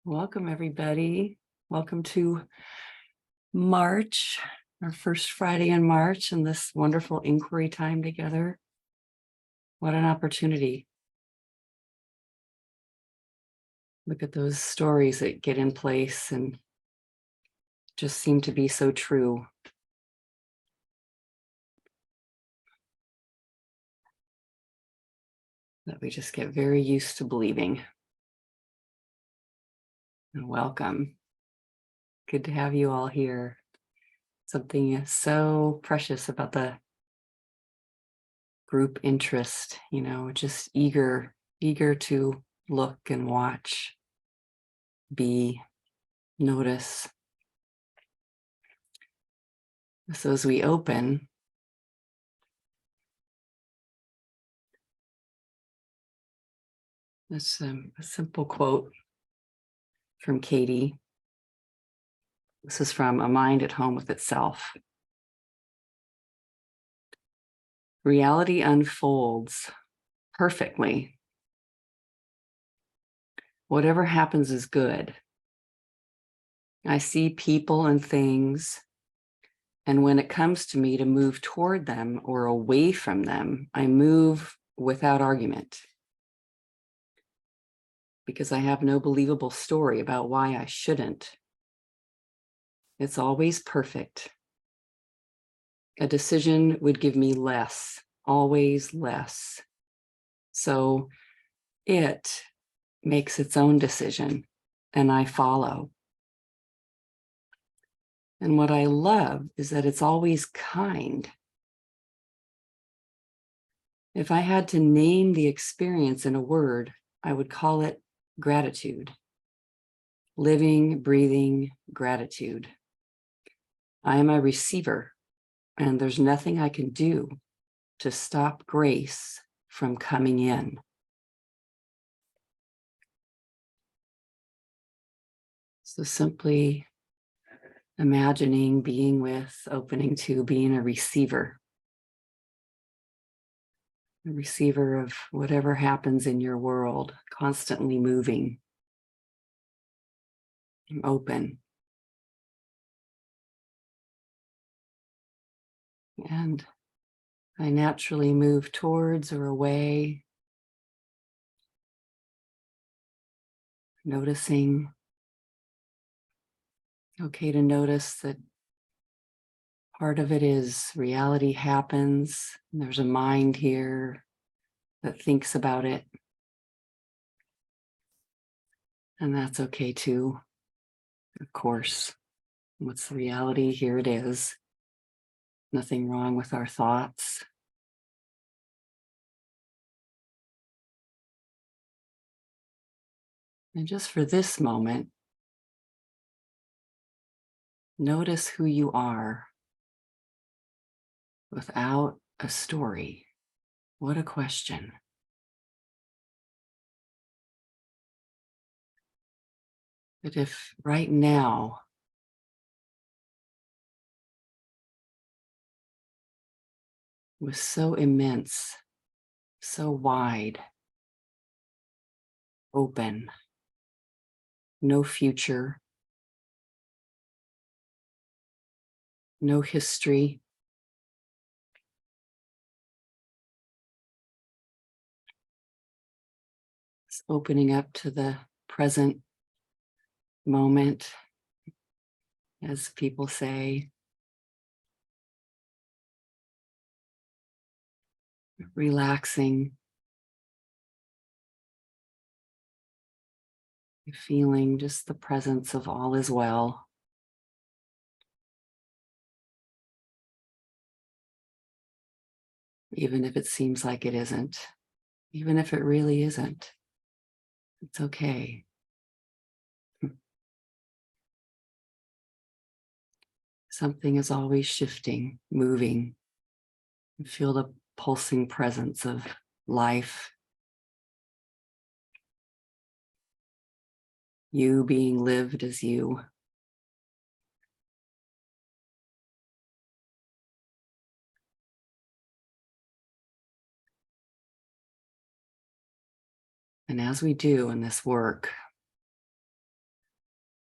Welcome, everybody. Welcome to March, our first Friday in March, and this wonderful inquiry time together. What an opportunity. Look at those stories that get in place and just seem to be so true. That we just get very used to believing. And welcome. Good to have you all here. Something so precious about the group interest, just eager to look and watch, be, notice. So as we open, this a simple quote from Katie. This is from A Mind at Home with Itself. Reality unfolds perfectly. Whatever happens is good. I see people and things, and when it comes to me to move toward them or away from them, I move without argument, because I have no believable story about why I shouldn't. It's always perfect. A decision would give me less, always less. So it makes its own decision, and I follow. And what I love is that it's always kind. If I had to name the experience in a word, I would call it gratitude. Living, breathing gratitude. I am a receiver, and there's nothing I can do to stop grace from coming in. So simply imagining being with, opening to being a receiver of whatever happens in your world, constantly moving, open. And I naturally move towards or away, noticing. Okay to notice that part of it is reality happens, and there's a mind here that thinks about it. And that's okay too, of course. What's the reality? Here it is. Nothing wrong with our thoughts. And just for this moment, notice who you are without a story. What a question. But if right now was so immense, so wide, open, no future, no history, it's opening up to the present moment, as people say, relaxing, feeling just the presence of all is well. Even if it seems like it isn't, even if it really isn't, it's okay. Something is always shifting, moving. You feel the pulsing presence of life. You being lived as you. And as we do in this work,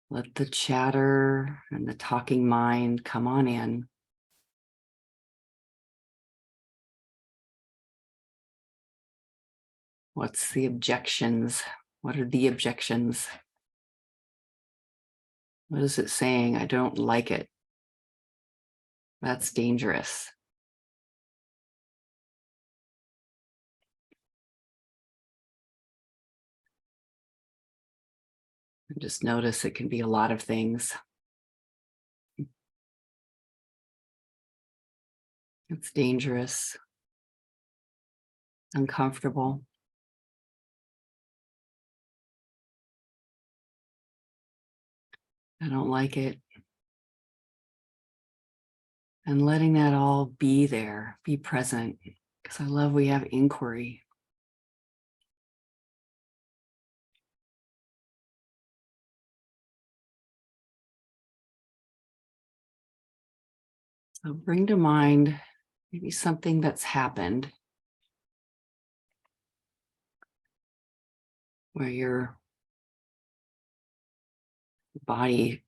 Let the chatter and the talking mind come on in. What's the objections? What are the objections? What is it saying? I don't like it. That's dangerous. And just notice it can be a lot of things. It's dangerous, uncomfortable. I don't like it. And letting that all be there, be present, because I love we have inquiry. So bring to mind maybe something that's happened where your body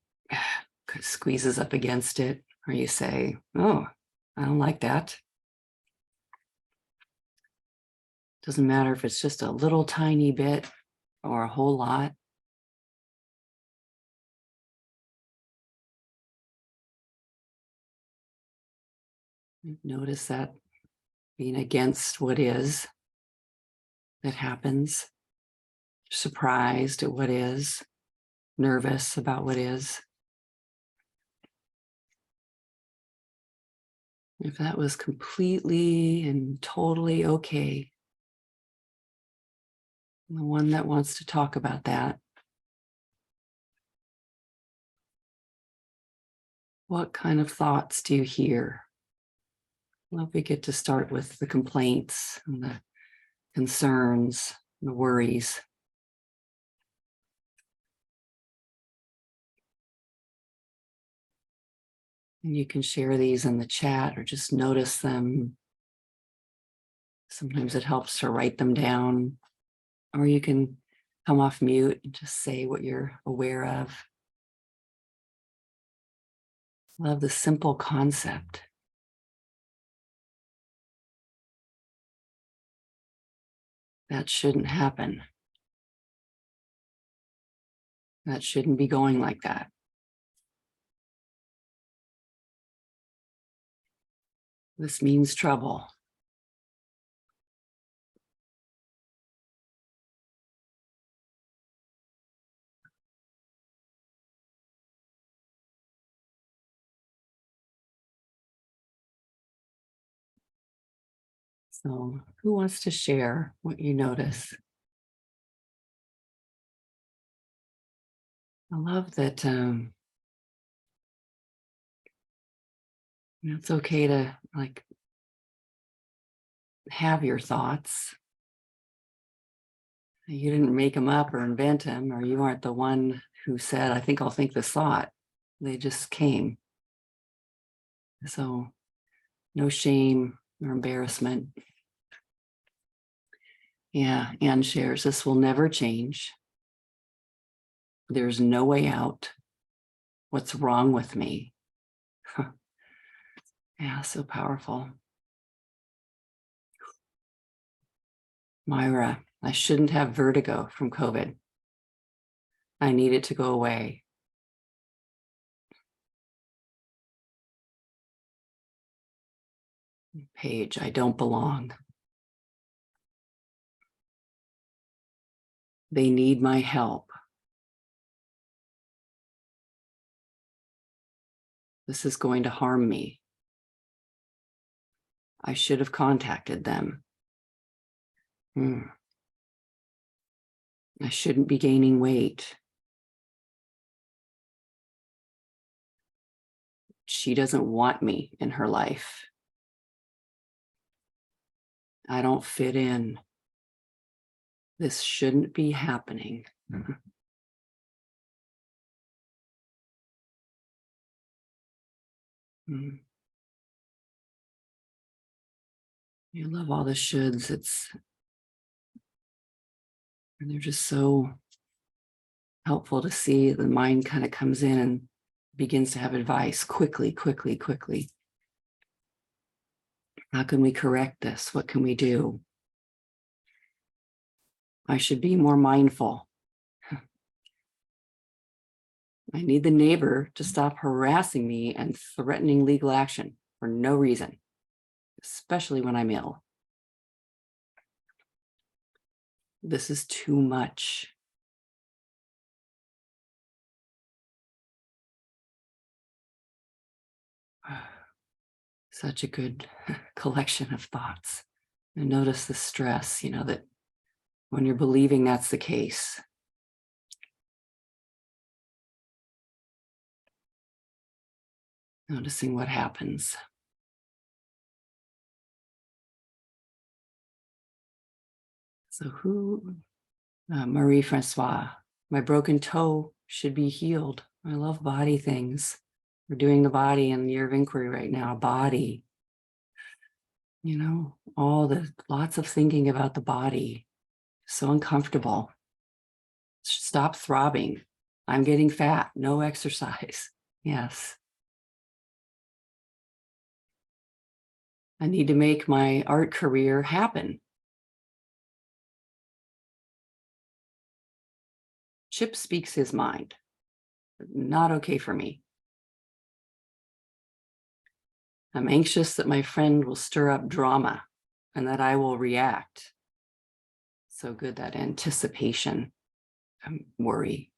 squeezes up against it, or you say, oh, I don't like that. Doesn't matter if it's just a little tiny bit or a whole lot. Notice that being against what is that happens, surprised at what is, nervous about what is. If that was completely and totally okay, the one that wants to talk about that, what kind of thoughts do you hear? Well, we get to start with the complaints and the concerns, the worries. And you can share these in the chat or just notice them. Sometimes it helps to write them down, or you can come off mute and just say what you're aware of. Love the simple concept. That shouldn't happen. That shouldn't be going like that. This means trouble. So, who wants to share what you notice? I love that it's okay to like have your thoughts. You didn't make them up or invent them, or you aren't the one who said, I think I'll think this thought. They just came. So no shame or embarrassment. Yeah, Anne shares, this will never change. There's no way out. What's wrong with me? Yeah, so powerful. Myra, I shouldn't have vertigo from COVID. I need it to go away. Paige, I don't belong. They need my help. This is going to harm me. I should have contacted them. I shouldn't be gaining weight. She doesn't want me in her life. I don't fit in. This shouldn't be happening. You love all the shoulds. And they're just so helpful to see the mind kind of comes in and begins to have advice quickly. How can we correct this? What can we do? I should be more mindful. I need the neighbor to stop harassing me and threatening legal action for no reason, especially when I'm ill. This is too much. Such a good collection of thoughts. And notice the stress, that when you're believing that's the case. Noticing what happens. So Marie Francois, my broken toe should be healed. I love body things. We're doing the body in the year of inquiry right now. Body, lots of thinking about the body. So uncomfortable. Stop throbbing. I'm getting fat. No exercise. Yes. I need to make my art career happen. Chip speaks his mind. Not okay for me. I'm anxious that my friend will stir up drama and that I will react. So good, that anticipation. Worry.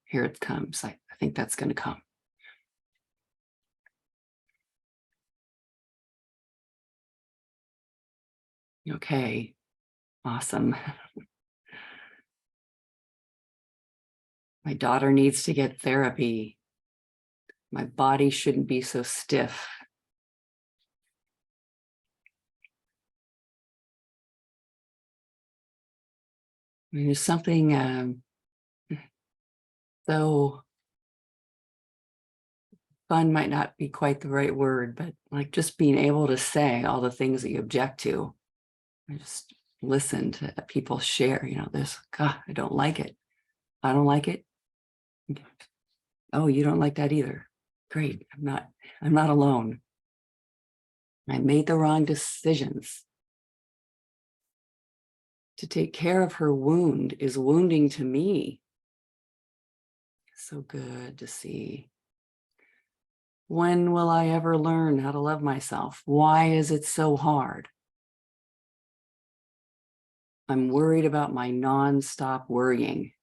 Here it comes. I think that's going to come. Okay. Awesome. My daughter needs to get therapy. My body shouldn't be so stiff. I mean, there's something though fun might not be quite the right word, but like just being able to say all the things that you object to. I just listen to people share, this, God, I don't like it. I don't like it. Oh, you don't like that either. Great. I'm not alone. I made the wrong decisions. To take care of her wound is wounding to me. So good to see. When will I ever learn how to love myself? Why is it so hard? I'm worried about my nonstop worrying.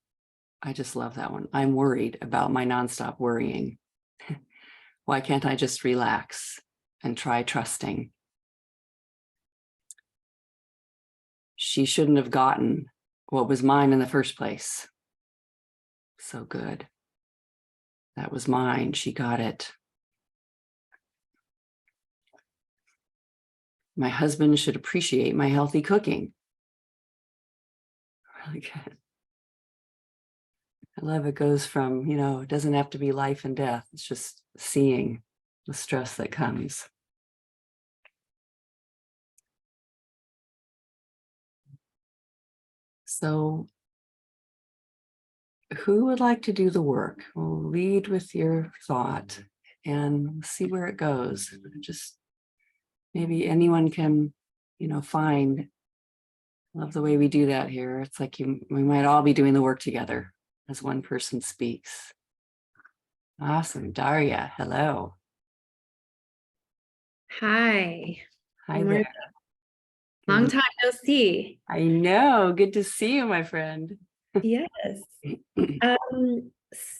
I just love that one. I'm worried about my nonstop worrying. Why can't I just relax and try trusting? She shouldn't have gotten what was mine in the first place. So good. That was mine. She got it. My husband should appreciate my healthy cooking. Really good. I love it goes from, it doesn't have to be life and death. It's just seeing the stress that comes. So who would like to do the work? We'll lead with your thought and see where it goes. Just maybe anyone can, find. Love the way we do that here. It's like we might all be doing the work together as one person speaks. Awesome. Daria, hello. Hi. Hi there. Long time no see. I know. Good to see you, my friend. Yes.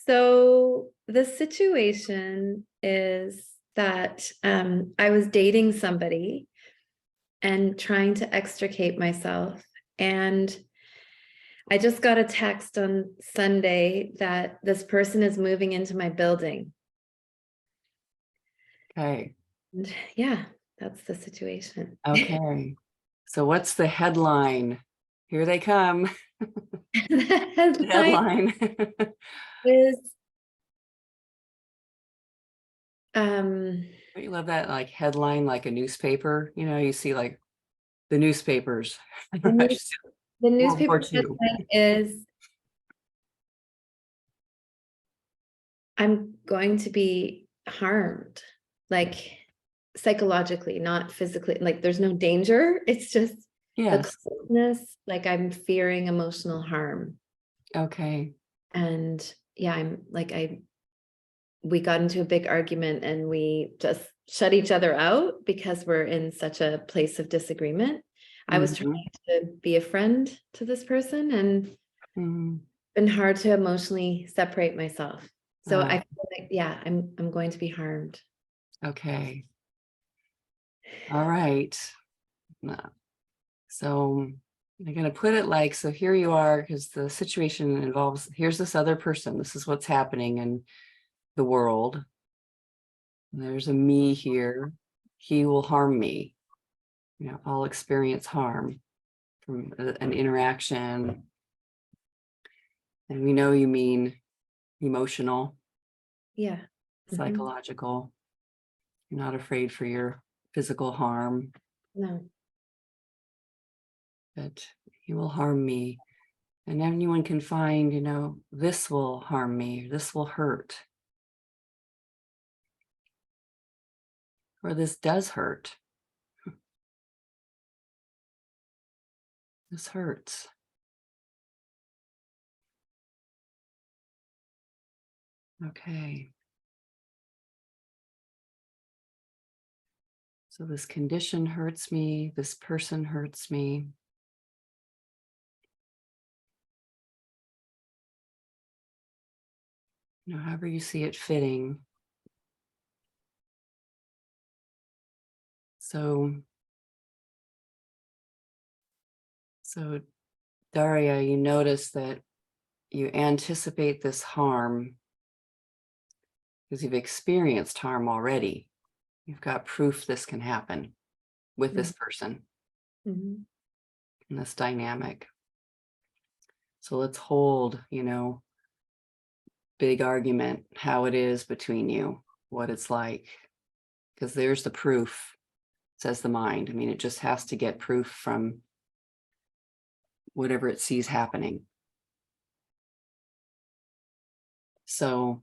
So the situation is that I was dating somebody and trying to extricate myself. And I just got a text on Sunday that this person is moving into my building. Okay. And yeah, that's the situation. Okay. So what's the headline? Here they come. The Headline is you love that like headline, like a newspaper. You see like the newspapers. the newspaper World War II. headline is I'm going to be harmed, like psychologically, not physically. Like there's no danger. It's just the Yes. closeness, like I'm fearing emotional harm. Okay. And yeah, we got into a big argument and we just shut each other out because we're in such a place of disagreement. I was trying Mhm. to be a friend to this person and Mhm. been hard to emotionally separate myself. So I Ah, feel like, yeah, I'm going to be harmed. okay. All right. So I'm going to put it like, so here you are, because the situation involves, here's this other person. This is what's happening in the world. There's a me here. He will harm me. I'll experience harm from an interaction. And we know you mean emotional, Yeah. Mhm. psychological. You're not afraid for your physical harm, No. but he will harm me. And anyone can find, this will harm me, this will hurt, or this does hurt. This hurts. Okay. So this condition hurts me, this person hurts me. However you see it fitting. So Daria, you notice that you anticipate this harm because you've experienced harm already. You've got proof this can happen with this person Mhm. in this dynamic. So let's hold, big argument, how it is between you, what it's like, because there's the proof, says the mind. I mean, it just has to get proof from whatever it sees happening. So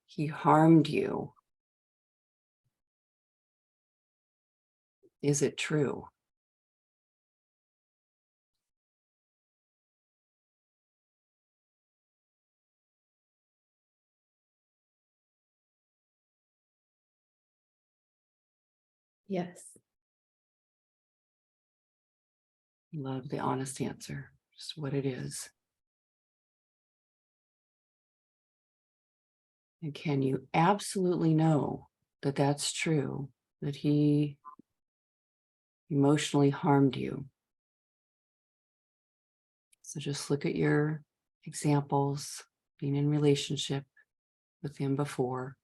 he harmed you. Is it true? Yes. Love the honest answer, just what it is. And can you absolutely know that that's true, that he emotionally harmed you? So just look at your examples, being in relationship with him before.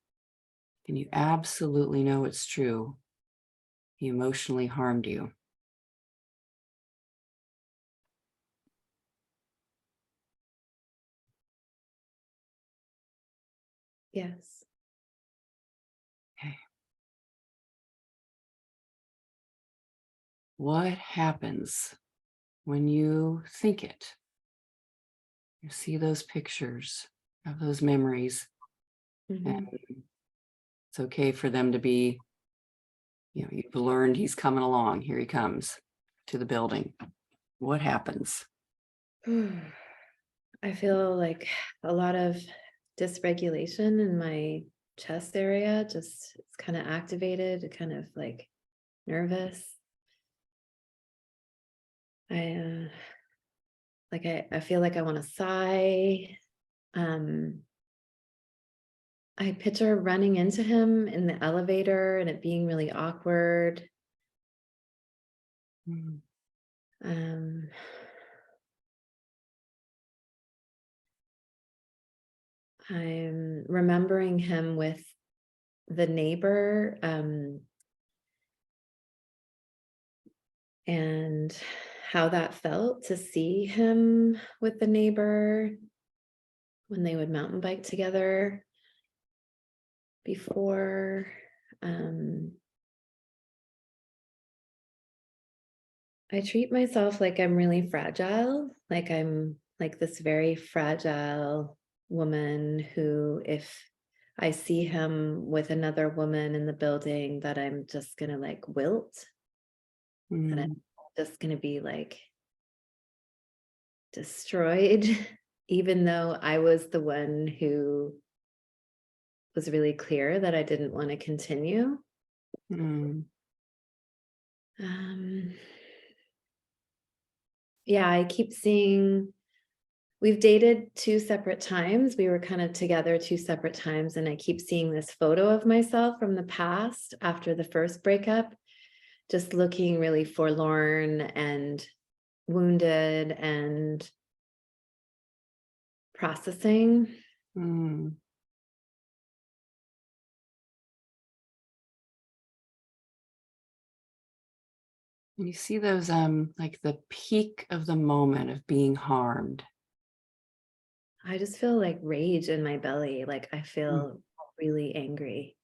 Can you absolutely know it's true? He emotionally harmed you. Yes. Okay. What happens when you think it? You see those pictures, have those memories, and Mhm. it's okay for them to be, you've learned he's coming along. Here he comes to the building. What happens? I feel like a lot of dysregulation in my chest area, just it's kind of activated, kind of like nervous. I I feel like I want to sigh. Um, I picture running into him in the elevator and it being really awkward. Mm. Um, I'm remembering him with the neighbor, and how that felt to see him with the neighbor when they would mountain bike together before. Um, I treat myself like I'm really fragile, like I'm like this very fragile woman who, if I see him with another woman in the building, that I'm just gonna like wilt, that I'm just gonna be like destroyed, even though I was the one who was really clear that I didn't want to continue. Yeah, I keep seeing, we've dated 2 separate times. We were kind of together 2 separate times, and I keep seeing this photo of myself from the past after the first breakup, just looking really forlorn and wounded and processing. And you see those, like the peak of the moment of being harmed. I just feel like rage in my belly. Like I feel really angry.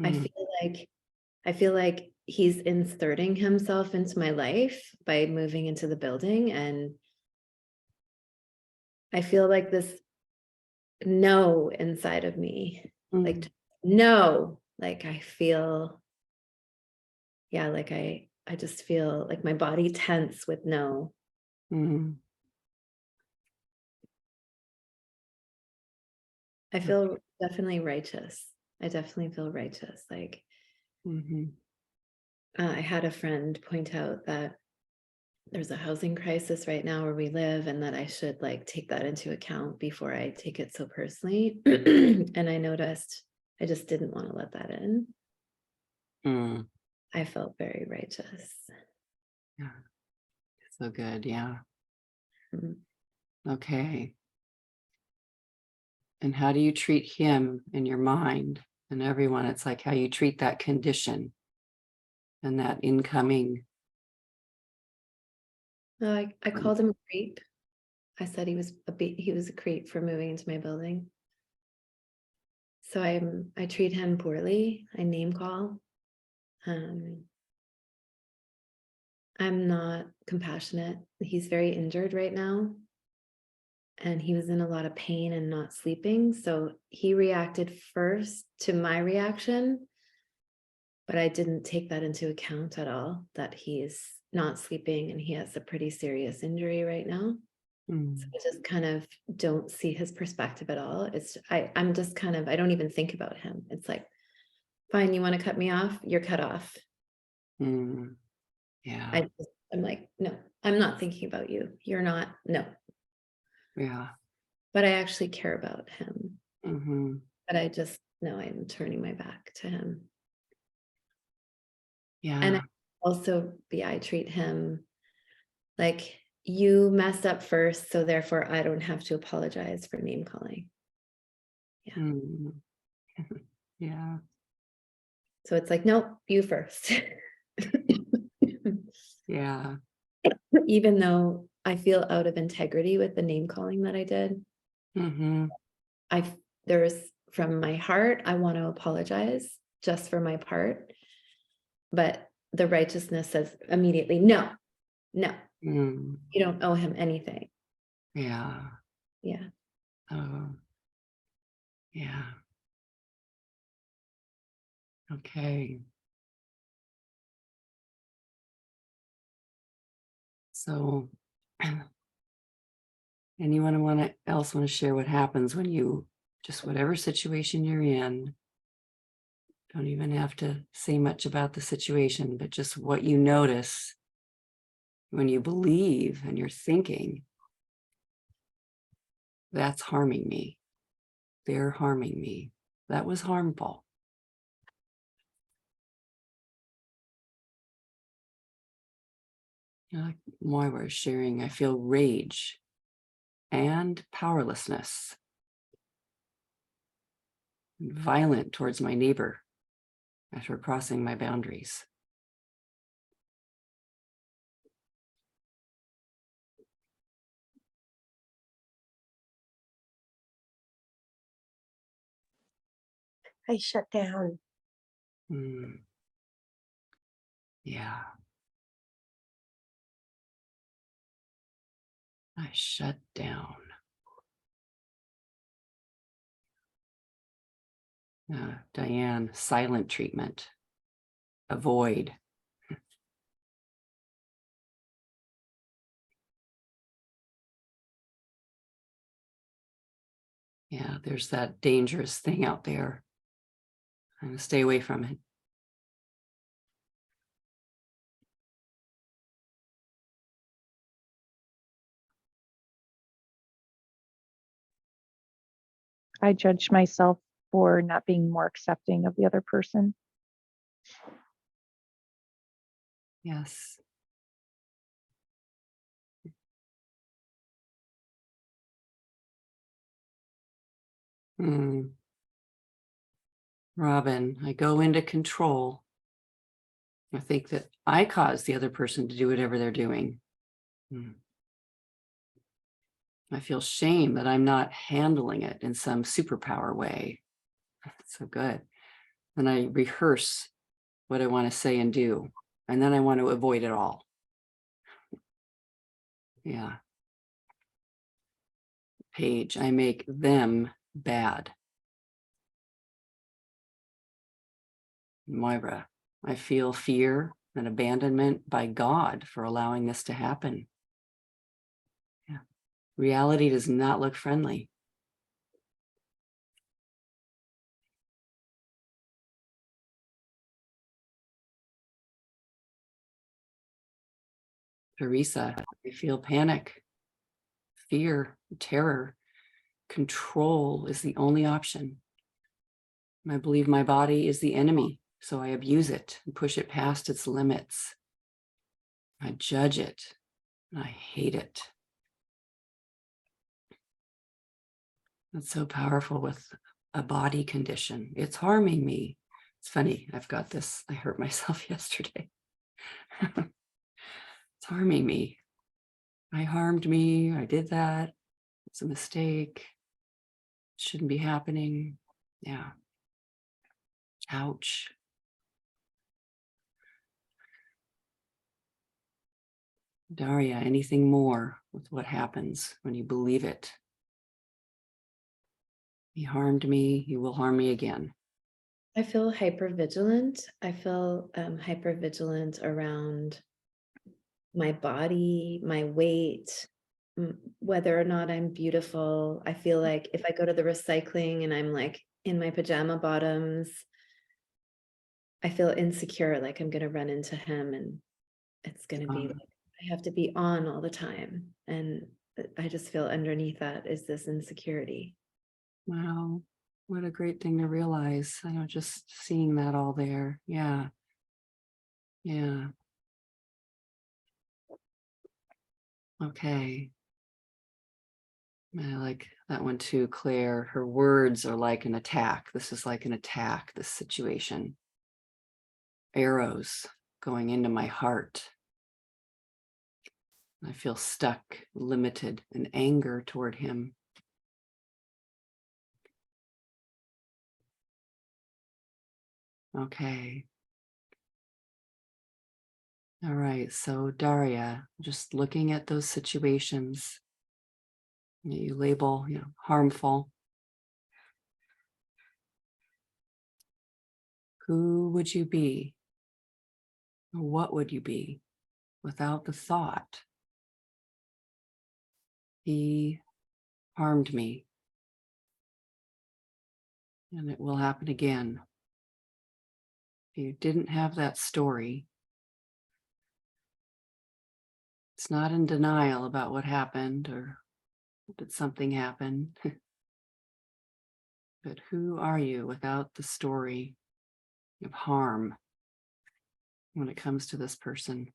I feel like he's inserting himself into my life by moving into the building, and I feel like this no inside of me. Like no, like I feel, yeah, like I just feel like my body tense with no. I feel definitely righteous. I definitely feel righteous. Like I had a friend point out that there's a housing crisis right now where we live, and that I should like take that into account before I take it so personally. And I noticed I just didn't want to let that in. I felt very righteous. Yeah. So good. Yeah. Mhm. Okay. And how do you treat him in your mind and everyone? It's like how you treat that condition and that incoming. I called him a creep. I said he was a creep for moving into my building. So I treat him poorly. I name call. I'm not compassionate. He's very injured right now, and he was in a lot of pain and not sleeping. So he reacted first to my reaction, but I didn't take that into account at all, that he's not sleeping and he has a pretty serious injury right now. So I just kind of don't see his perspective at all. I'm just kind of, I don't even think about him. It's like, fine, you want to cut me off? You're cut off. Yeah. I'm like, no, I'm not thinking about you. You're not, no. Yeah. But I actually care about him. But I just know I'm turning my back to him. Yeah. And I treat him like, you messed up first, so therefore I don't have to apologize for name calling. Yeah. Yeah. So it's like, nope, you first. Yeah. Even though I feel out of integrity with the name calling that I did. There's, from my heart, I want to apologize just for my part. But the righteousness says immediately, no, you don't owe him anything. Yeah. Yeah. Oh, yeah. Okay. So, anyone else want to share what happens when you, just whatever situation you're in, don't even have to say much about the situation, but just what you notice when you believe and you're thinking, that's harming me. They're harming me. That was harmful. Like Moira was sharing, I feel rage and powerlessness, and violent towards my neighbor after crossing my boundaries. I shut down. Yeah. I shut down. Diane, silent treatment. Avoid. Yeah, there's that dangerous thing out there. I'm gonna stay away from it. I judge myself for not being more accepting of the other person. Yes. Robin, I go into control. I think that I caused the other person to do whatever they're doing. I feel shame that I'm not handling it in some superpower way. That's so good. And I rehearse what I want to say and do, and then I want to avoid it all. Yeah. Page, I make them bad. Moira, I feel fear and abandonment by God for allowing this to happen. Yeah. Reality does not look friendly. Teresa, I feel panic, fear, terror. Control is the only option. I believe my body is the enemy, so I abuse it and push it past its limits. I judge it, and I hate it. That's so powerful with a body condition. It's harming me. It's funny, I've got this. I hurt myself yesterday. It's harming me. I harmed me. I did that. It's a mistake. It shouldn't be happening. Yeah. Ouch. Daria, anything more with what happens when you believe it? He harmed me. He will harm me again. I feel hypervigilant. I feel hypervigilant around my body, my weight, whether or not I'm beautiful. I feel like if I go to the recycling and I'm like in my pajama bottoms, I feel insecure, like I'm going to run into him and it's going to be like I have to be on all the time. And I just feel underneath that is this insecurity. Wow. What a great thing to realize. I know, just seeing that all there. Yeah. Yeah. Okay. I like that one too, Claire. Her words are like an attack. This is like an attack, this situation. Arrows going into my heart. I feel stuck, limited, and anger toward him. Okay. All right. So Daria, just looking at those situations that you label, harmful. Who would you be? What would you be without the thought, he harmed me and it will happen again? If you didn't have that story, it's not in denial about what happened or did something happen, but who are you without the story of harm when it comes to this person?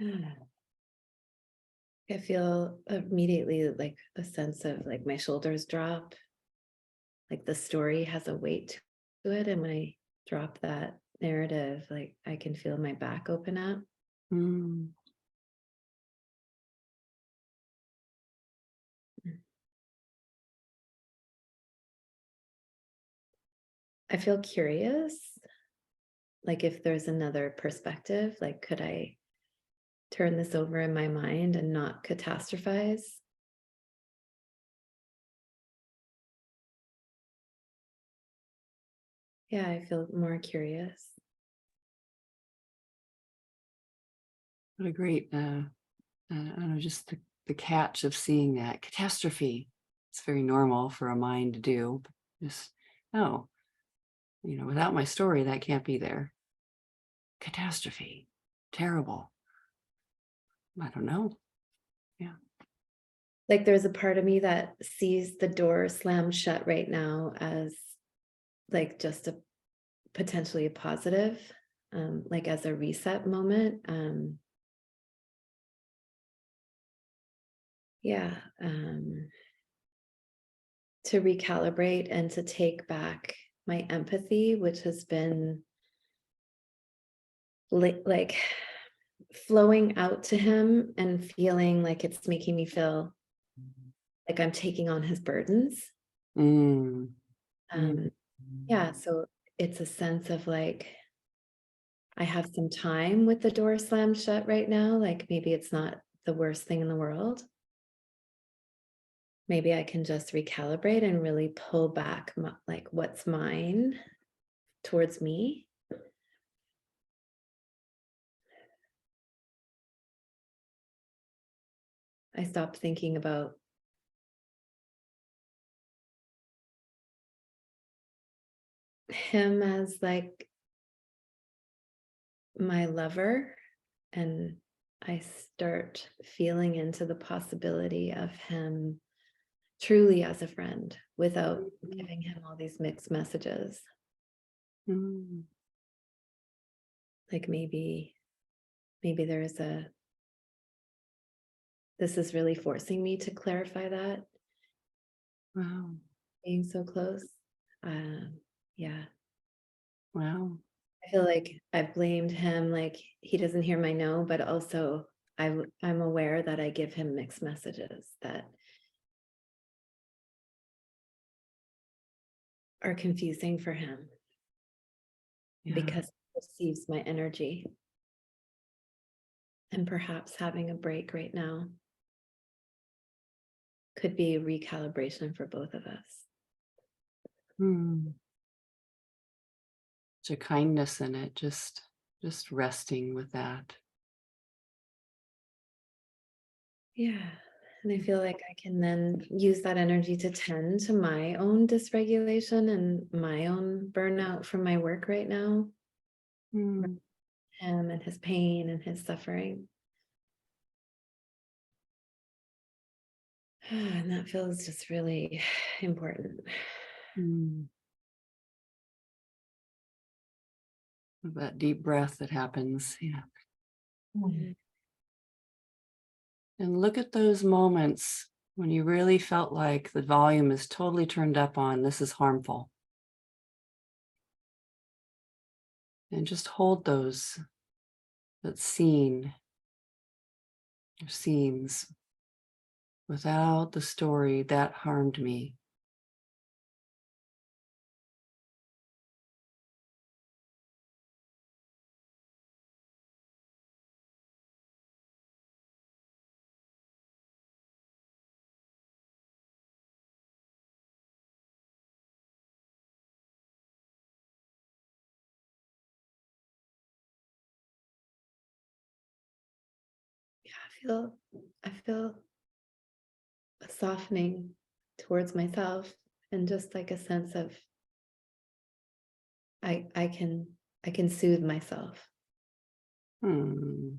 I feel immediately like a sense of like my shoulders drop, like the story has a weight to it. And when I drop that narrative, like I can feel my back open up. Mm. I feel curious, like if there's another perspective, like could I turn this over in my mind and not catastrophize. Yeah, I feel more curious. What a great, I don't know, just the catch of seeing that catastrophe. It's very normal for a mind to do. Just, oh, without my story, that can't be there. Catastrophe, terrible. I don't know. Yeah. Like there's a part of me that sees the door slammed shut right now as like just a potentially a positive, like as a reset moment. Yeah. To recalibrate and to take back my empathy, which has been like flowing out to him and feeling like it's making me feel like I'm taking on his burdens. Mm. Yeah, so it's a sense of like, I have some time with the door slammed shut right now. Like maybe it's not the worst thing in the world. Maybe I can just recalibrate and really pull back like what's mine towards me. I stopped thinking about him as like my lover, and I start feeling into the possibility of him truly as a friend without giving him all these mixed messages. Mm. Like maybe there's this is really forcing me to clarify that, Wow. being so close. Yeah. Wow. I feel like I've blamed him, like he doesn't hear my no, but also I'm aware that I give him mixed messages that are confusing for him Yeah. because he perceives my energy. And perhaps having a break right now could be a recalibration for both of us. Mm. Such a kindness in it, just resting with that. Yeah. And I feel like I can then use that energy to tend to my own dysregulation and my own burnout from my work right now. Mm. Him and his pain and his suffering. And that feels just really important. Mm. That deep breath that happens. Yeah. Mhm. And look at those moments when you really felt like the volume is totally turned up on, this is harmful. And just hold that scene or scenes without the story that harmed me. Yeah, I feel a softening towards myself and just like a sense of I can soothe myself. Hmm.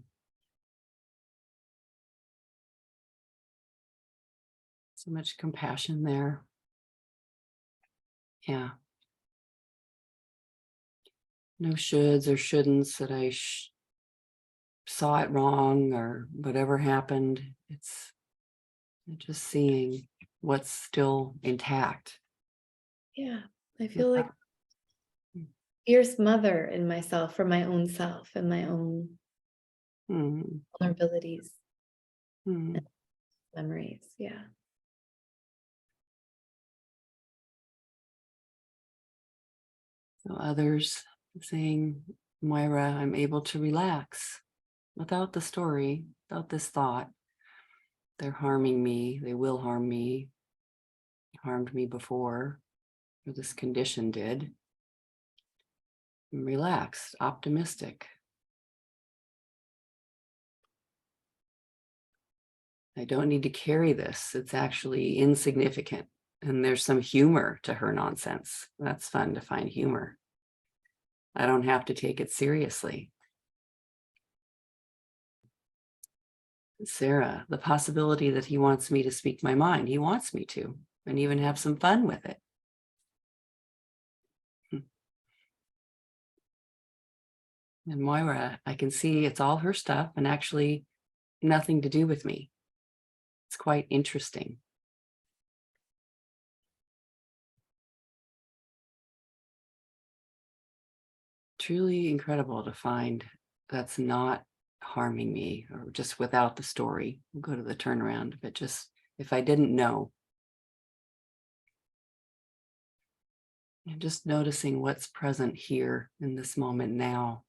So much compassion there. Yeah. No shoulds or shouldn'ts that I saw it wrong or whatever happened. It's just seeing what's still intact. Yeah, I feel like fierce mother in myself for my own self and my own Mm. vulnerabilities Mm. and memories. Yeah. So others saying, Moira, I'm able to relax. without the story, without this thought, they're harming me, they will harm me, harmed me before, or this condition did. I'm relaxed, optimistic. I don't need to carry this. It's actually insignificant. And there's some humor to her nonsense. That's fun to find humor. I don't have to take it seriously. Sarah, the possibility that he wants me to speak my mind, he wants me to, and even have some fun with it. And Moira, I can see it's all her stuff and actually nothing to do with me. It's quite interesting. Truly incredible to find that's not harming me, or just without the story. We'll go to the turnaround, but just if I didn't know. And just noticing what's present here in this moment now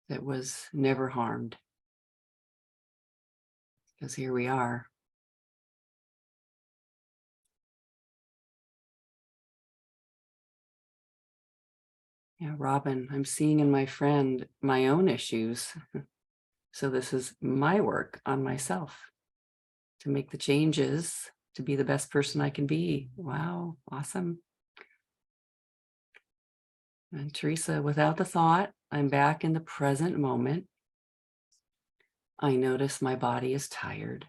that was never harmed. Because here we are. Yeah, Robin, I'm seeing in my friend my own issues. So this is my work on myself to make the changes, to be the best person I can be. Wow, awesome. And Teresa, without the thought, I'm back in the present moment. I notice my body is tired.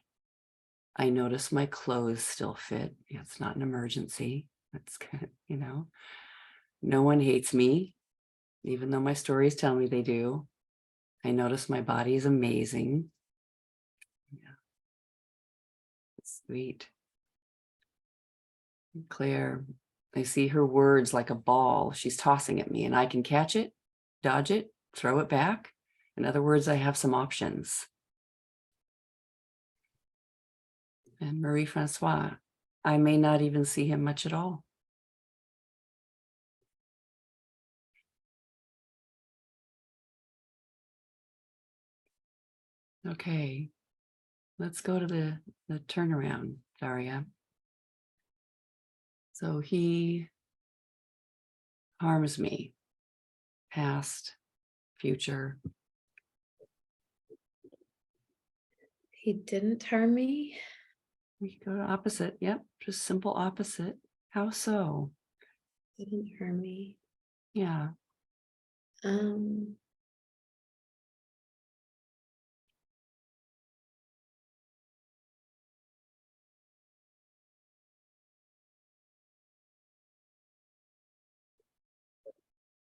I notice my clothes still fit. Yeah, it's not an emergency. That's good, you know. No one hates me, even though my stories tell me they do. I notice my body is amazing. Yeah, it's sweet. Claire, I see her words like a ball she's tossing at me, and I can catch it, dodge it, throw it back. In other words, I have some options. And Marie-Francois, I may not even see him much at all. Okay, let's go to the turnaround, Daria. So he harms me, past, future. He didn't harm me. We go to opposite. Yep, just simple opposite. How so? Didn't harm me. Yeah. Um,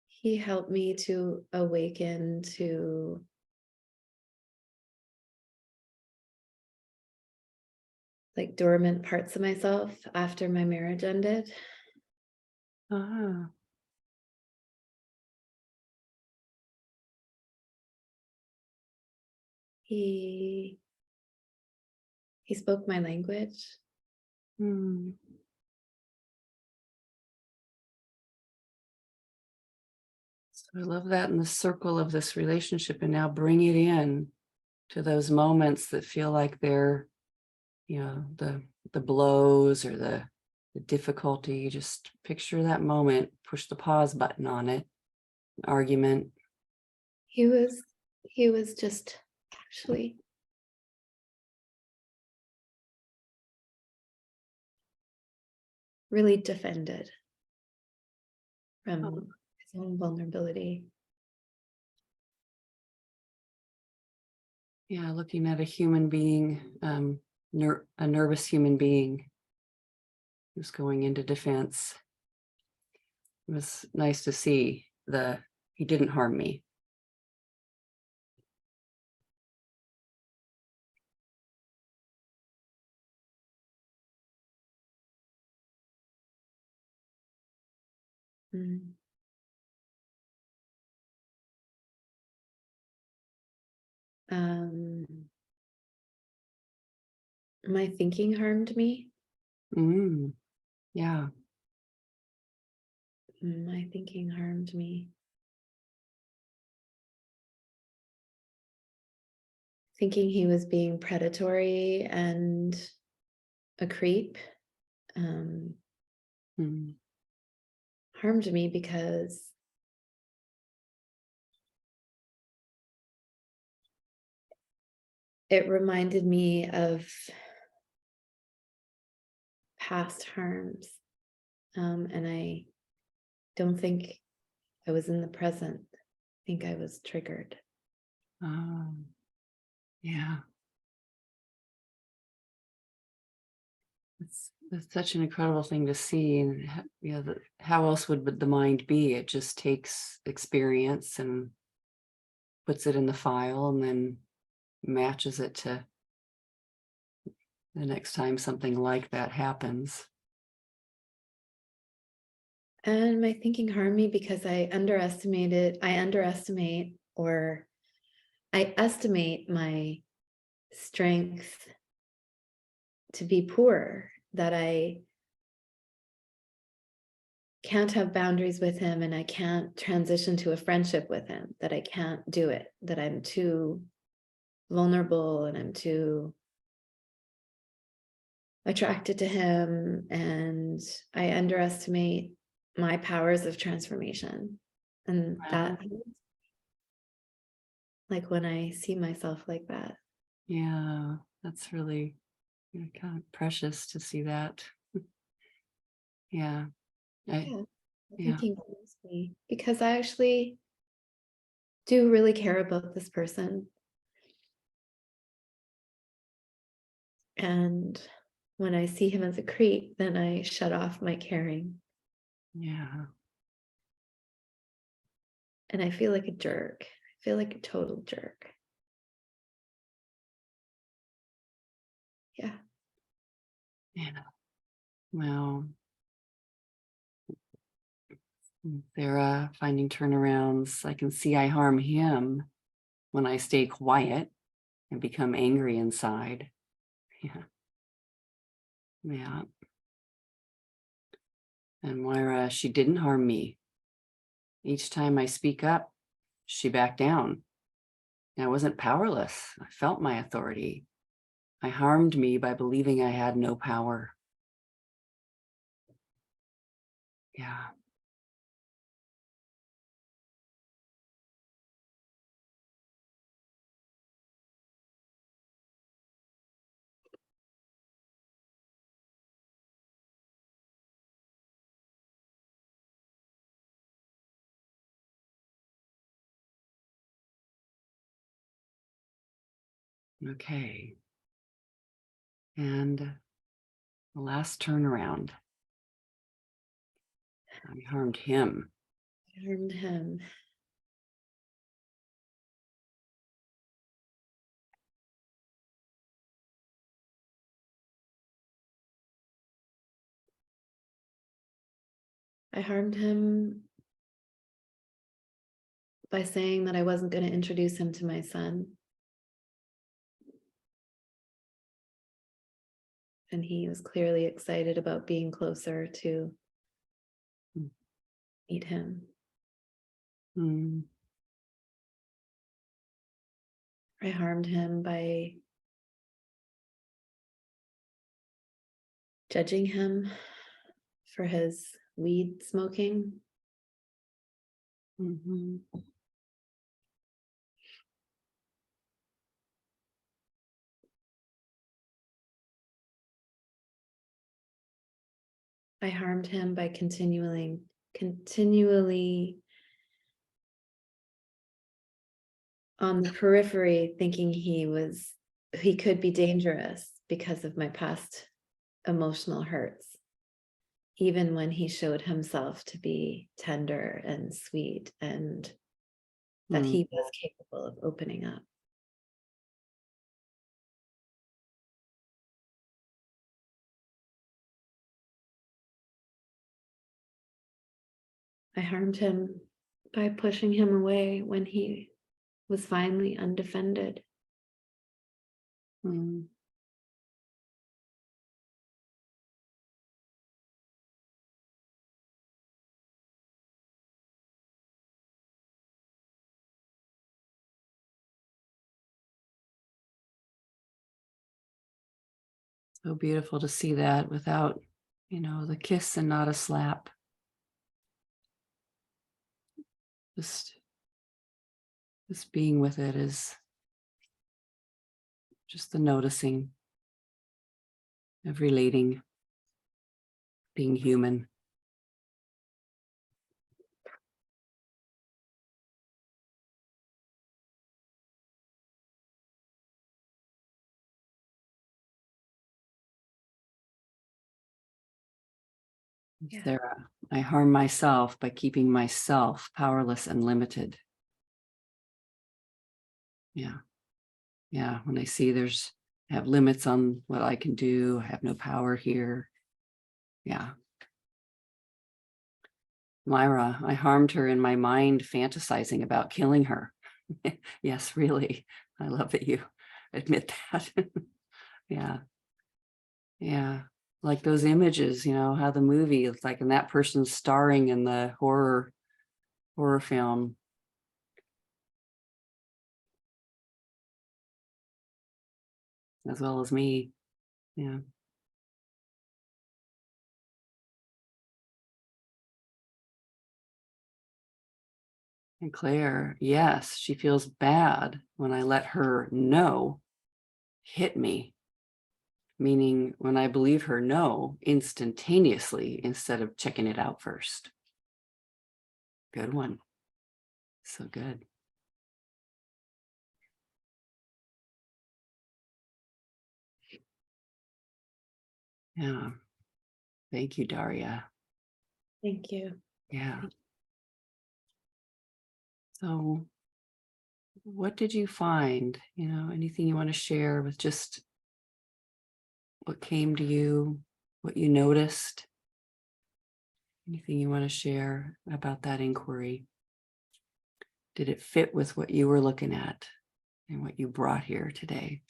he helped me to awaken to like dormant parts of myself after my marriage ended. Ah, He spoke my language. hmm. So I love that in the circle of this relationship, and now bring it in to those moments that feel like they're, you know, the blows or the difficulty. Just picture that moment, push the pause button on it. Argument. He was just actually really defended from his own vulnerability. Yeah, looking at a human being, a nervous human being who's going into defense. It was nice to see he didn't harm me. Mm. My thinking harmed me. Yeah. My thinking harmed me. thinking he was being predatory and a creep, Mm. harmed me because it reminded me of past harms. And I don't think I was in the present. I think I was triggered. Yeah. It's such an incredible thing to see. And how else would the mind be? It just takes experience and puts it in the file and then matches it to the next time something like that happens. And my thinking harmed me because I estimate my strength to be poor, that I can't have boundaries with him and I can't transition to a friendship with him, that I can't do it, that I'm too vulnerable and I'm too attracted to him, and I underestimate my powers of transformation. And that, like, when I see myself like that. Yeah, that's really kind of precious to see that. Yeah. Yeah, Yeah. thinking moves me because I actually do really care about this person. And when I see him as a creep, then I shut off my caring. Yeah. And I feel like a jerk. I feel like a total jerk. Yeah. Yeah. Well, they're finding turnarounds. I can see I harm him when I stay quiet and become angry inside. Yeah. Yeah. And Moira, she didn't harm me. Each time I speak up, she backed down. I wasn't powerless. I felt my authority. I harmed me by believing I had no power. Yeah. Okay. And the last turnaround, I harmed him. I harmed him. I harmed him by saying that I wasn't going to introduce him to my son. And he was clearly excited about being closer to meet him. Mm. I harmed him by judging him for his weed smoking. Mm-hmm. I harmed him by continually on the periphery, thinking he could be dangerous because of my past emotional hurts, even when he showed himself to be tender and sweet and that he was capable of opening up. I harmed him by pushing him away when he was finally undefended. Mm. So beautiful to see that without, the kiss and not a slap. Just being with it is just the noticing of relating, being human. Yeah. Sarah, I harm myself by keeping myself powerless and limited. Yeah. Yeah. When I see I have limits on what I can do, I have no power here. Yeah. Myra, I harmed her in my mind, fantasizing about killing her. Yes, really. I love that you admit that. Yeah. Yeah. Like those images, how the movie, it's like, and that person's starring in the horror film. As well as me. Yeah. And Claire, yes, she feels bad when I let her no hit me. Meaning when I believe her no instantaneously instead of checking it out first. Good one. So good. Yeah. Thank you, Daria. Thank you. Yeah. So what did you find? Anything you want to share with just what came to you, what you noticed? Anything you want to share about that inquiry? Did it fit with what you were looking at and what you brought here today?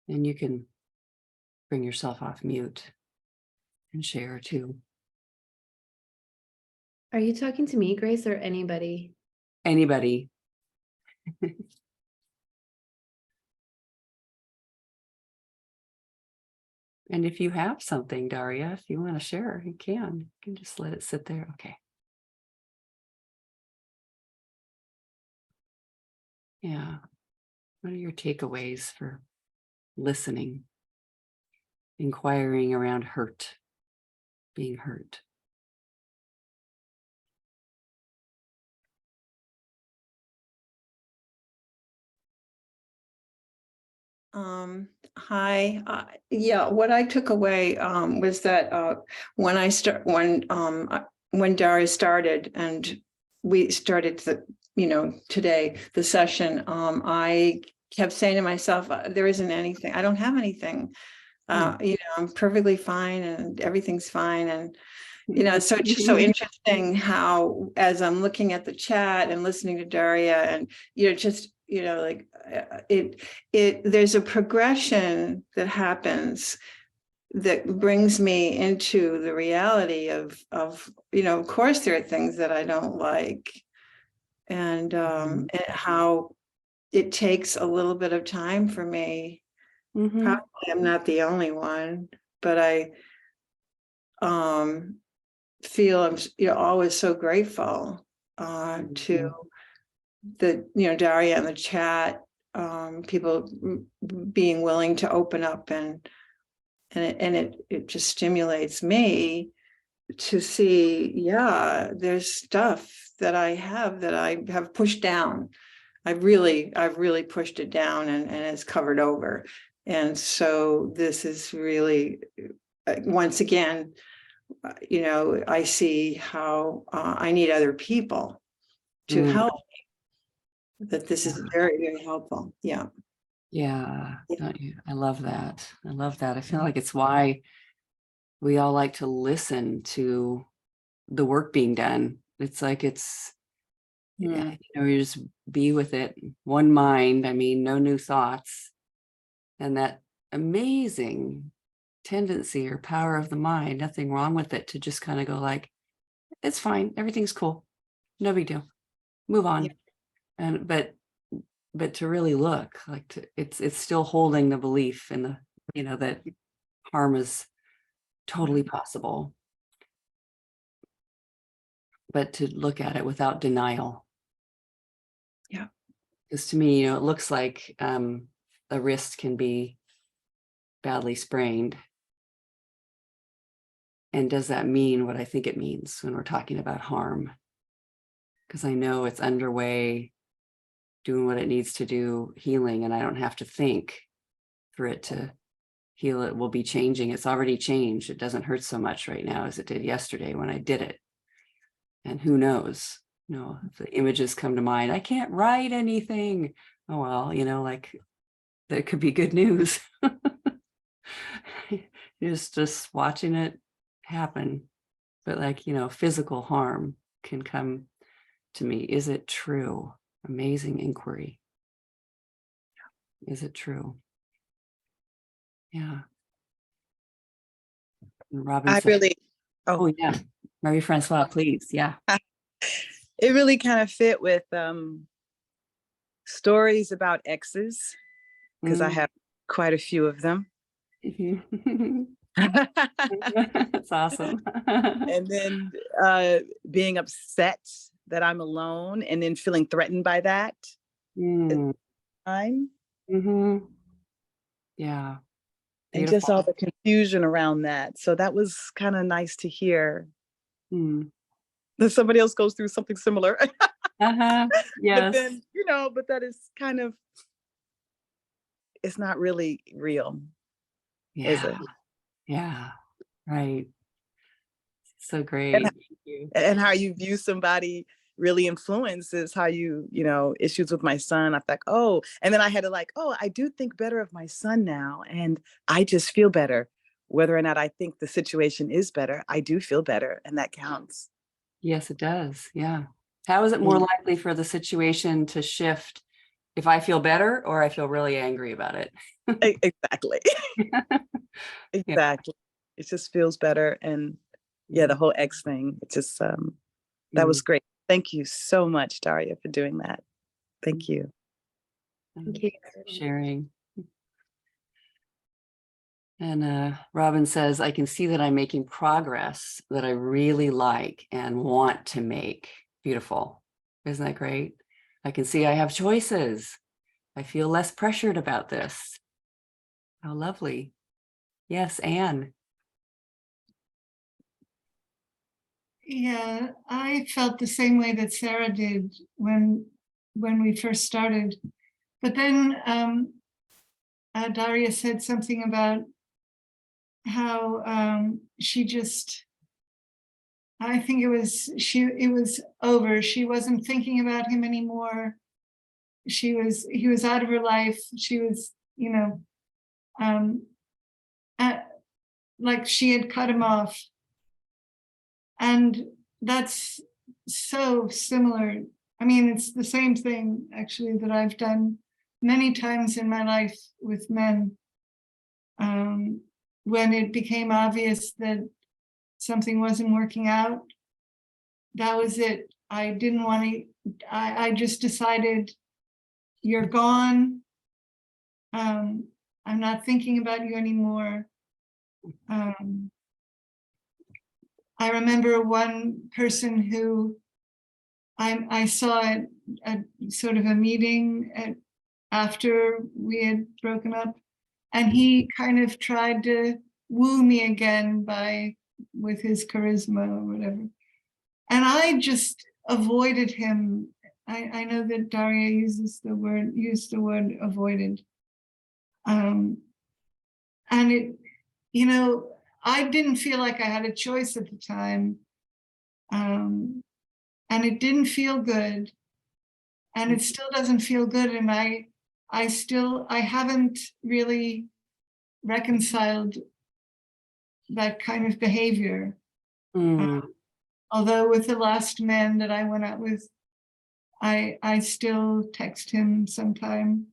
And you can bring yourself off mute and share too. Are you talking to me, Grace, or anybody? Anybody. And if you have something, Daria, if you want to share, you can. You can just let it sit there. Okay. Yeah. What are your takeaways for listening, inquiring around hurt, being hurt? Hi. Yeah, what I took away was that when Daria started and we started today the session, I kept saying to myself, there isn't anything. I don't have anything. I'm perfectly fine and everything's fine. And so it's just so interesting how, as I'm looking at the chat and listening to Daria, and there's a progression that happens that brings me into the reality of course there are things that I don't like, and and how it takes a little bit of time for me. Probably I'm not the only one, but I feel I'm always so grateful to the Daria in the chat, people being willing to open up, and it just stimulates me to see, yeah, there's stuff that I have pushed down. I've really pushed it down, and it's covered over. And so this is really, once again, I see how I need other people to help me, that this is very, very helpful. Yeah. Yeah. Don't you? I love that. I love that. I feel like it's why we all like to listen to the work being done. It's like you just be with it. One mind. I mean, no new thoughts. And that amazing tendency or power of the mind, nothing wrong with it, to just kind of go like, it's fine, everything's cool, no big deal, move on. Yeah. And but to really look like, it's still holding the belief in the, that harm is totally possible, but to look at it without denial. Yeah. Because to me, it looks like a wrist can be badly sprained. And does that mean what I think it means when we're talking about harm? Because I know it's underway, doing what it needs to do, healing, and I don't have to think for it to heal. It will be changing. It's already changed. It doesn't hurt so much right now as it did yesterday when I did it. And who knows, if the images come to mind, I can't write anything. Oh, well, like that could be good news. Just watching it happen. But like, physical harm can come to me. Is it true? Amazing inquiry. Is it true? Yeah. And Robin I said, really, oh yeah, Marie-Francois, please. Yeah. it really kind of fit with stories about exes, because I have quite a few of them. That's awesome. And then being upset that I'm alone, and then feeling threatened by that. I'm Yeah. and just Beautiful. all the confusion around that. So that was kind of nice to hear that somebody else goes through something similar. Yes. But then, but that is kind of, it's not really real, is it? Yeah. Right. So great. And, Thank you. and how you view somebody really influences how issues with my son. I thought, oh, and then I had to I do think better of my son now. And I just feel better. Whether or not I think the situation is better, I do feel better. And that counts. Yes, it does. Yeah. How is it more likely for the situation to shift if I feel better or I feel really angry about it? Exactly. Exactly. It just feels better. And the whole X thing, it just, that was great. Thank you so much, Daria, for doing that. Thank you. Thank you. Sharing. And Robin says, I can see that I'm making progress that I really like and want to make. Beautiful. Isn't that great? I can see I have choices. I feel less pressured about this. How lovely. Yes, Anne. Yeah, I felt the same way that Sarah did when we first started. But then Daria said something about how she just, I think it was over. She wasn't thinking about him anymore. He was out of her life. She was, like she had cut him off. And that's so similar. I mean, it's the same thing actually that I've done many times in my life with men. When it became obvious that something wasn't working out, that was it. I didn't want to, I just decided, you're gone. I'm not thinking about you anymore. I remember one person who I saw at sort of a meeting after we had broken up, and he kind of tried to woo me again with his charisma or whatever. And I just avoided him. I know that Daria used the word avoided. And it, I didn't feel like I had a choice at the time. And it didn't feel good. And it still doesn't feel good. And I haven't really reconciled that kind of behavior. Although with the last man that I went out with, I still text him sometime,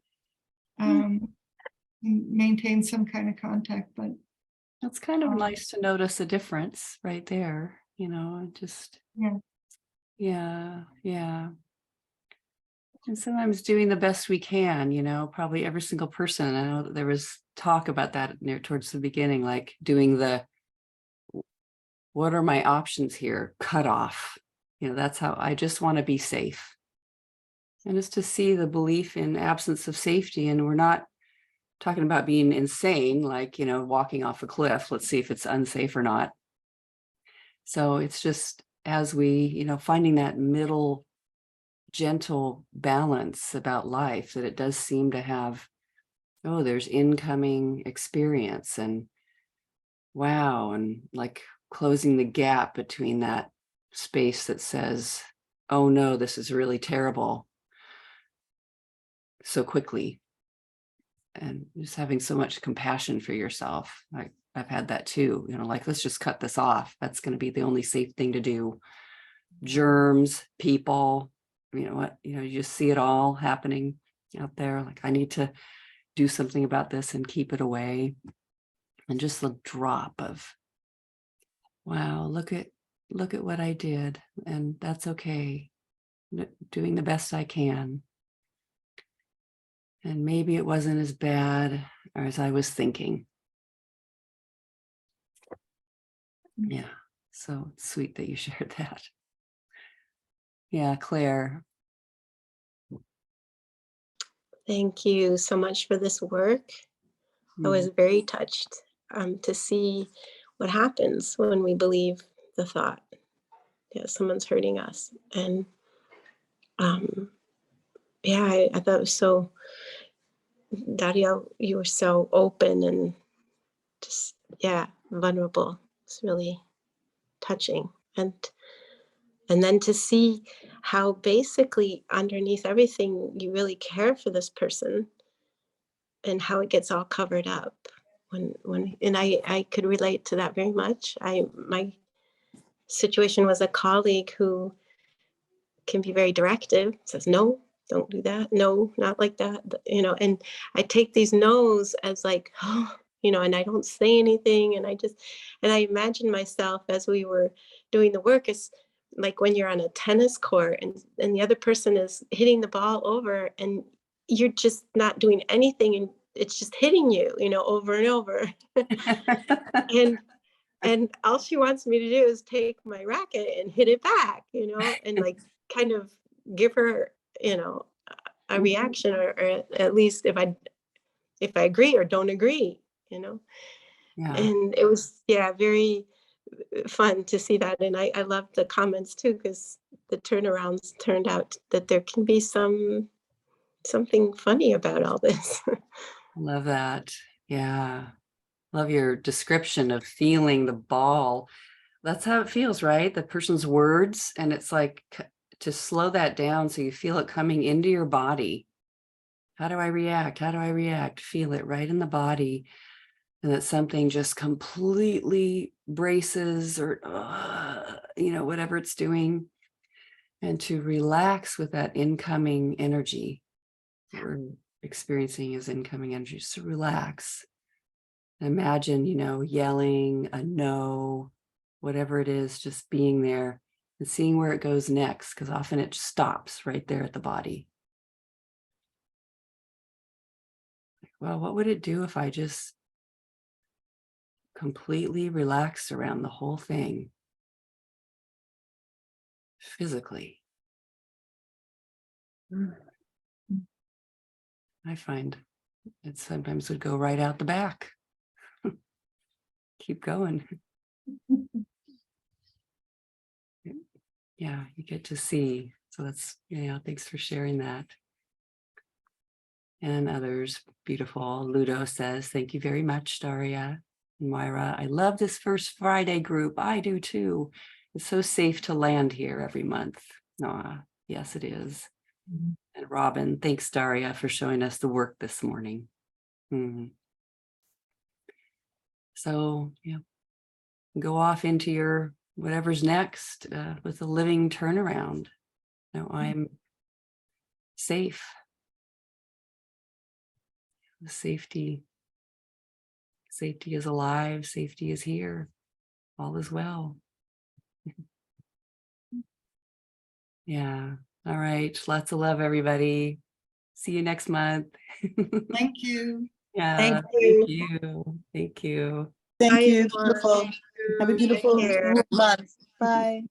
maintain some kind of contact, but It's kind of nice to notice a difference right there, just, Yeah. yeah. And sometimes doing the best we can, probably every single person. I know that there was talk about that near towards the beginning, like doing what are my options here? Cut off. That's how I just want to be safe. And it's to see the belief in absence of safety. And we're not talking about being insane, like, walking off a cliff. Let's see if it's unsafe or not. So it's just as we, finding that middle gentle balance about life, that it does seem to have, there's incoming experience and wow, and like closing the gap between that space that says, oh no, this is really terrible, so quickly, and just having so much compassion for yourself. Like I've had that too, like, let's just cut this off. That's going to be the only safe thing to do. Germs, people, you just see it all happening out there. Like, I need to do something about this and keep it away. And just the drop of, wow, look at what I did, and that's okay. Doing the best I can. And maybe it wasn't as bad as I was thinking. Yeah. So sweet that you shared that. Yeah, Claire. Thank you so much for this work. I was very touched to see what happens when we believe the thought, someone's hurting us. And I thought it was so, Daria, you were so open and just, vulnerable. It's really touching. And then to see how basically underneath everything, you really care for this person and how it gets all covered up. And I could relate to that very much. My situation was a colleague who can be very directive, says, no, don't do that. No, not like that. And I take these no's as like, oh, and I don't say anything. And I imagine myself as we were doing the work as like when you're on a tennis court and the other person is hitting the ball over and you're just not doing anything. And it's just hitting you, over and over. and all she wants me to do is take my racket and hit it back, and like kind of give her, a reaction, or at least if I agree or don't agree, Yeah. And it was, very fun to see that. And I love the comments too, because the turnarounds turned out that there can be something funny about all this. Love that. Yeah. Love your description of feeling the ball. That's how it feels, right? The person's words. And it's like to slow that down so you feel it coming into your body. How do I react? How do I react? Feel it right in the body. And that something just completely braces or, whatever it's doing. And to relax with that incoming energy that we're experiencing as incoming energy. Just to relax. Imagine, yelling a no, whatever it is, just being there and seeing where it goes next, because often it stops right there at the body. Well, what would it do if I just completely relaxed around the whole thing physically? I find it sometimes would go right out the back. Keep going. Yeah, you get to see. So that's, thanks for sharing that. And others, beautiful. Ludo says, thank you very much, Daria. And Myra, I love this First Friday group. I do too. It's so safe to land here every month. Yes, it is. Mm-hmm. And Robin, thanks, Daria, for showing us the work this morning. So, go off into your whatever's next with a living turnaround. I'm safe. The safety Safety is alive. Safety is here. All is well. Yeah. All right. Lots of love, everybody. See you next month. Thank you. Yeah. Thank Thank you. you. Thank you. Thank Bye, you. everyone. Beautiful. Have a Take beautiful care. month. Bye.